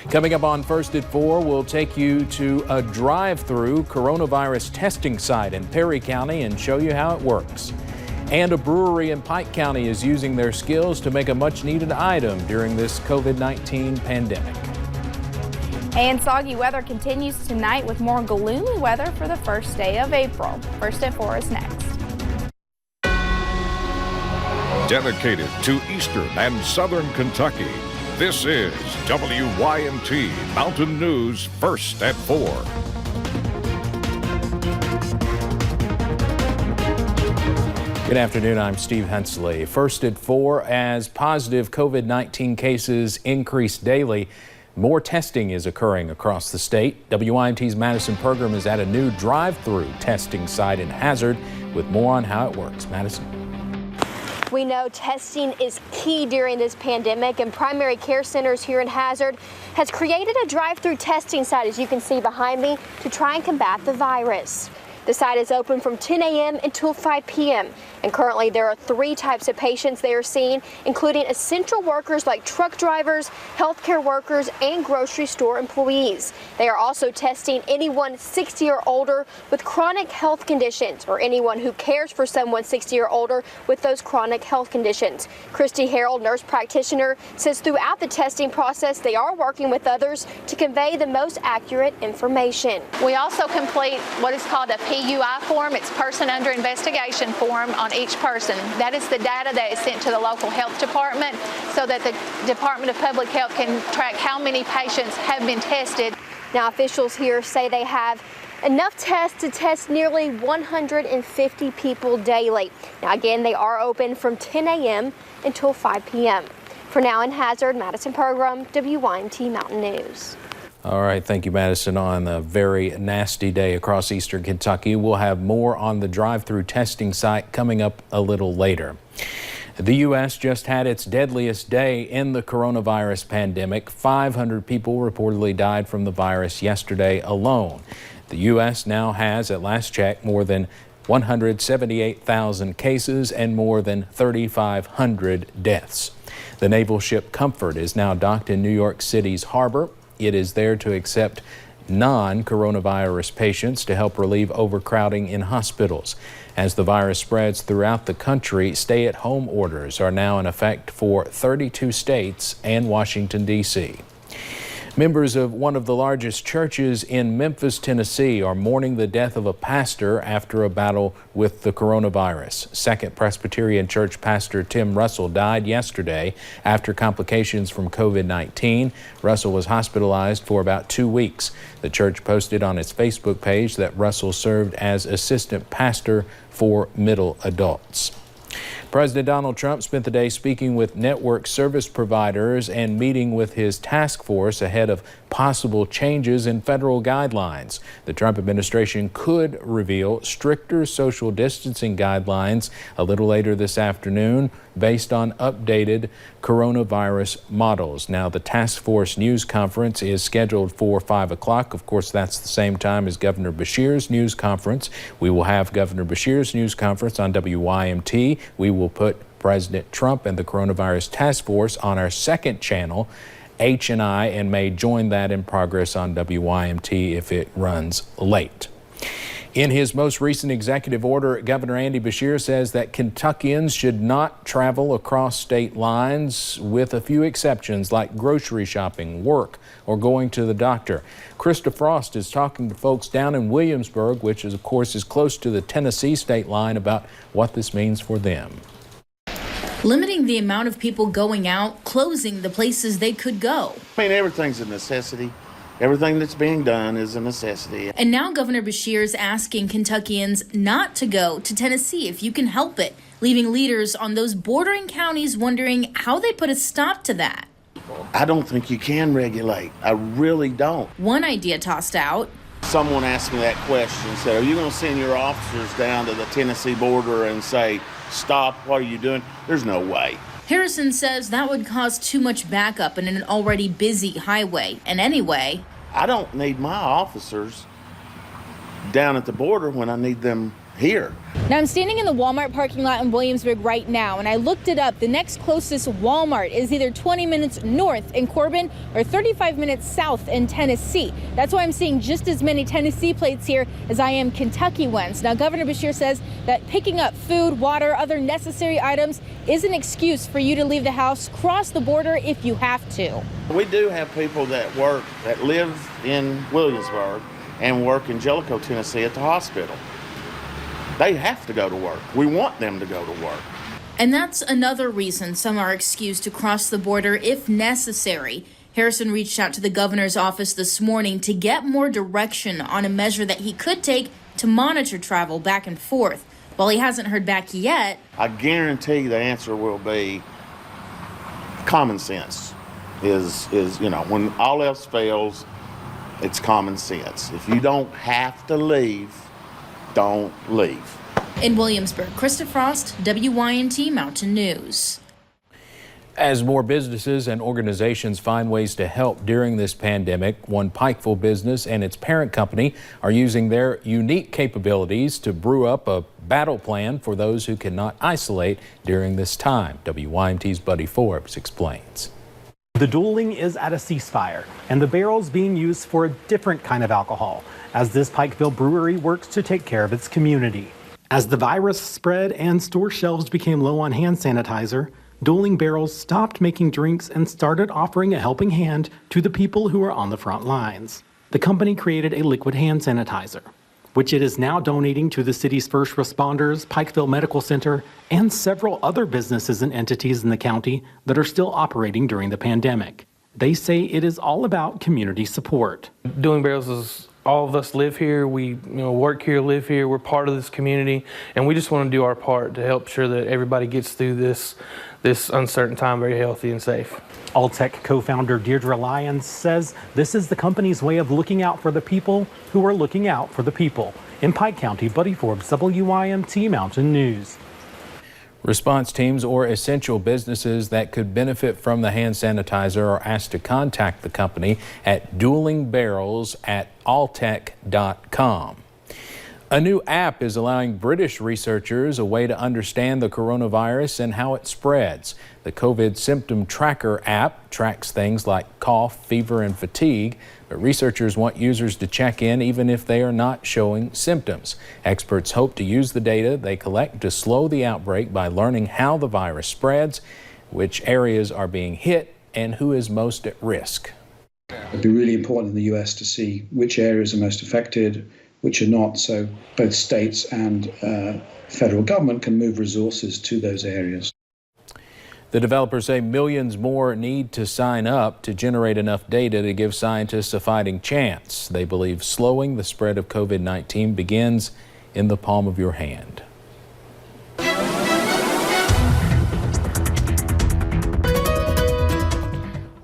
Coming up on First at 4, we'll take you to a drive-through coronavirus testing site in Perry County and show you how it works. And a brewery in Pike County is using their skills to make a much-needed item during this COVID-19 pandemic. And soggy weather continues tonight with more gloomy weather for the first day of April. First at 4 is next. Dedicated to Eastern and Southern Kentucky, this is WYMT Mountain News First at 4. Good afternoon, I'm Steve Hensley. First at 4, as positive COVID-19 cases increase daily, more testing is occurring across the state. WYMT's Madison program is at a new drive-through testing site in Hazard with more on how it works. Madison. We know testing is key during this pandemic, and primary care centers here in Hazard has created a drive-through testing site, as you can see behind me, to try and combat the virus. The site is open from 10 a.m. until 5 p.m. And currently there are 3 types of patients they are seeing, including essential workers like truck drivers, healthcare workers, and grocery store employees. They are also testing anyone 60 or older with chronic health conditions, or anyone who cares for someone 60 or older with those chronic health conditions. Christy Harold, nurse practitioner, says throughout the testing process they are working with others to convey the most accurate information. We also complete what is called a PUI form. It's person under investigation form on each person. That is the data that is sent to the local health department so that the Department of Public Health can track how many patients have been tested. Now, officials here say they have enough tests to test nearly 150 people daily. Now, again, they are open from 10 a.m. until 5 p.m. For now in Hazard, Madison program, WYMT Mountain News. All right, thank you, Madison. On a very nasty day across eastern Kentucky, we'll have more on the drive-through testing site coming up a little later. The U.S. just had its deadliest day in the coronavirus pandemic. 500 people reportedly died from the virus yesterday alone. The U.S. now has, at last check, more than 178,000 cases and more than 3,500 deaths. The naval ship Comfort is now docked in New York City's harbor. It is there to accept non-coronavirus patients to help relieve overcrowding in hospitals. As the virus spreads throughout the country, stay-at-home orders are now in effect for 32 states and Washington, D.C. Members of one of the largest churches in Memphis, Tennessee are mourning the death of a pastor after a battle with the coronavirus. Second Presbyterian Church pastor Tim Russell died yesterday after complications from COVID-19. Russell was hospitalized for about 2 weeks. The church posted on its Facebook page that Russell served as assistant pastor for middle adults. President Donald Trump spent the day speaking with network service providers and meeting with his task force ahead of possible changes in federal guidelines. The Trump administration could reveal stricter social distancing guidelines a little later this afternoon based on updated coronavirus models. Now, the task force news conference is scheduled for 5 o'clock. Of course, that's the same time as Governor Beshear's news conference. We will have Governor Beshear's news conference on WYMT. We will put President Trump and the coronavirus task force on our second channel, H&I, and may join that in progress on WYMT if it runs late. In his most recent executive order, Governor Andy Beshear says that Kentuckians should not travel across state lines, with a few exceptions like grocery shopping, work, or going to the doctor. Krista Frost is talking to folks down in Williamsburg, which is, of course, is close to the Tennessee state line, about what this means for them. Limiting the amount of people going out, closing the places they could go. I mean, everything's a necessity. Everything that's being done is a necessity. And now Governor Beshear's asking Kentuckians not to go to Tennessee if you can help it, leaving leaders on those bordering counties wondering how they put a stop to that. I don't think you can regulate. I really don't. One idea tossed out. Someone asked me that question, said, are you going to send your officers down to the Tennessee border and say, stop, what are you doing? There's no way. Harrison says that would cause too much backup in an already busy highway. And anyway, I don't need my officers down at the border when I need them here. Now I'm standing in the Walmart parking lot in Williamsburg right now, and I looked it up. The next closest Walmart is either 20 minutes north in Corbin or 35 minutes south in Tennessee. That's why I'm seeing just as many Tennessee plates here as I am Kentucky ones. Now, Governor Beshear says that picking up food, water, other necessary items is an excuse for you to leave the house, cross the border if you have to. We do have people that live in Williamsburg and work in Jellicoe, Tennessee at the hospital. They have to go to work. We want them to go to work. And that's another reason some are excused to cross the border if necessary. Harrison reached out to the governor's office this morning to get more direction on a measure that he could take to monitor travel back and forth. While he hasn't heard back yet, I guarantee the answer will be common sense. Is when all else fails, it's common sense. If you don't have to leave, don't leave. In Williamsburg, Krista Frost, WYNT Mountain News. As more businesses and organizations find ways to help during this pandemic, one Pikeville business and its parent company are using their unique capabilities to brew up a battle plan for those who cannot isolate during this time. WYNT's Buddy Forbes explains. The dueling is at a ceasefire, and the barrel's being used for a different kind of alcohol, as this Pikeville brewery works to take care of its community. As the virus spread and store shelves became low on hand sanitizer, Dueling Barrels stopped making drinks and started offering a helping hand to the people who are on the front lines. The company created a liquid hand sanitizer, which it is now donating to the city's first responders, Pikeville Medical Center, and several other businesses and entities in the county that are still operating during the pandemic. They say it is all about community support. Dueling Barrels is all of us live here, we work here, live here, we're part of this community, and we just want to do our part to help sure that everybody gets through this uncertain time very healthy and safe. Alltech co-founder Deirdre Lyons says this is the company's way of looking out for the people who are looking out for the people. In Pike County, Buddy Forbes, WYMT Mountain News. Response teams or essential businesses that could benefit from the hand sanitizer are asked to contact the company at duelingbarrels@alltech.com. A new app is allowing British researchers a way to understand the coronavirus and how it spreads. The COVID Symptom Tracker app tracks things like cough, fever, and fatigue, but researchers want users to check in even if they are not showing symptoms. Experts hope to use the data they collect to slow the outbreak by learning how the virus spreads, which areas are being hit, and who is most at risk. It'd be really important in the US to see which areas are most affected, which are not, so both states and federal government can move resources to those areas. The developers say millions more need to sign up to generate enough data to give scientists a fighting chance. They believe slowing the spread of COVID-19 begins in the palm of your hand.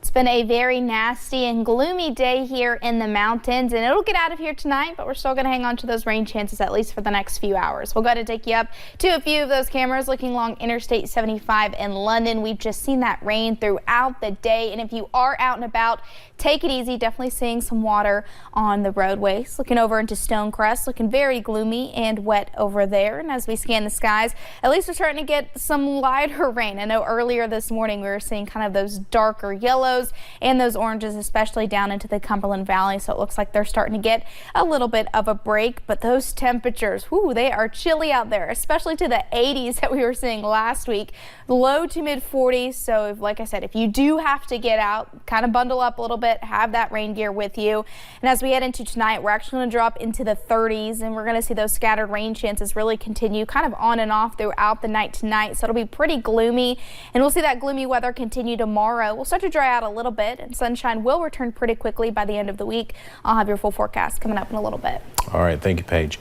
It's been a very nasty and gloomy day here in the mountains, and it'll get out of here tonight, but we're still going to hang on to those rain chances at least for the next few hours. We'll go ahead and take you up to a few of those cameras looking along Interstate 75 in London. We've just seen that rain throughout the day, and if you are out and about, take it easy. Definitely seeing some water on the roadways. Looking over into Stonecrest, looking very gloomy and wet over there. And as we scan the skies, at least we're starting to get some lighter rain. I know earlier this morning we were seeing kind of those darker yellows and those oranges, especially down into the Cumberland Valley. So it looks like they're starting to get a little bit of a break. But those temperatures, whoo, they are chilly out there, especially to the 80s that we were seeing last week. Low to mid 40s. So if, like I said, if you do have to get out, kind of bundle up a little bit, have that rain gear with you. And as we head into tonight, we're actually going to drop into the 30s, and we're going to see those scattered rain chances really continue kind of on and off throughout the night tonight. So it'll be pretty gloomy, and we'll see that gloomy weather continue tomorrow. We'll start to dry out a little bit, and sunshine will return pretty quickly by the end of the week. I'll have your full forecast coming up in a little bit. All right, thank you, Paige.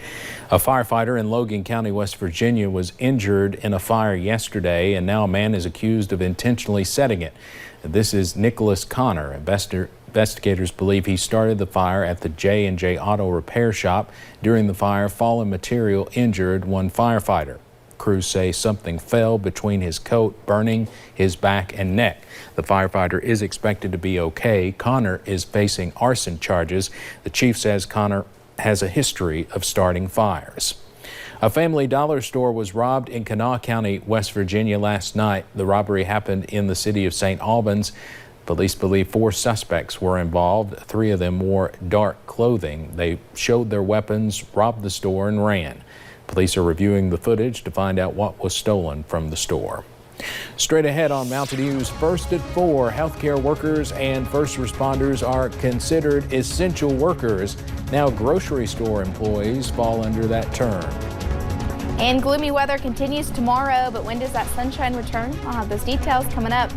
A firefighter in Logan County, West Virginia, was injured in a fire yesterday, and now a man is accused of intentionally setting it. This is Nicholas Connor. Investigators believe he started the fire at the J&J Auto Repair Shop. During the fire, fallen material injured one firefighter. Crews say something fell between his coat, burning his back and neck. The firefighter is expected to be okay. Connor is facing arson charges. The chief says Connor has a history of starting fires. A Family Dollar store was robbed in Kanawha County, West Virginia last night. The robbery happened in the city of St. Albans. Police believe 4 suspects were involved. 3 of them wore dark clothing. They showed their weapons, robbed the store, and ran. Police are reviewing the footage to find out what was stolen from the store. Straight ahead on Mountain News First at 4, healthcare workers and first responders are considered essential workers. Now grocery store employees fall under that term. And gloomy weather continues tomorrow, but when does that sunshine return? I'll have those details coming up.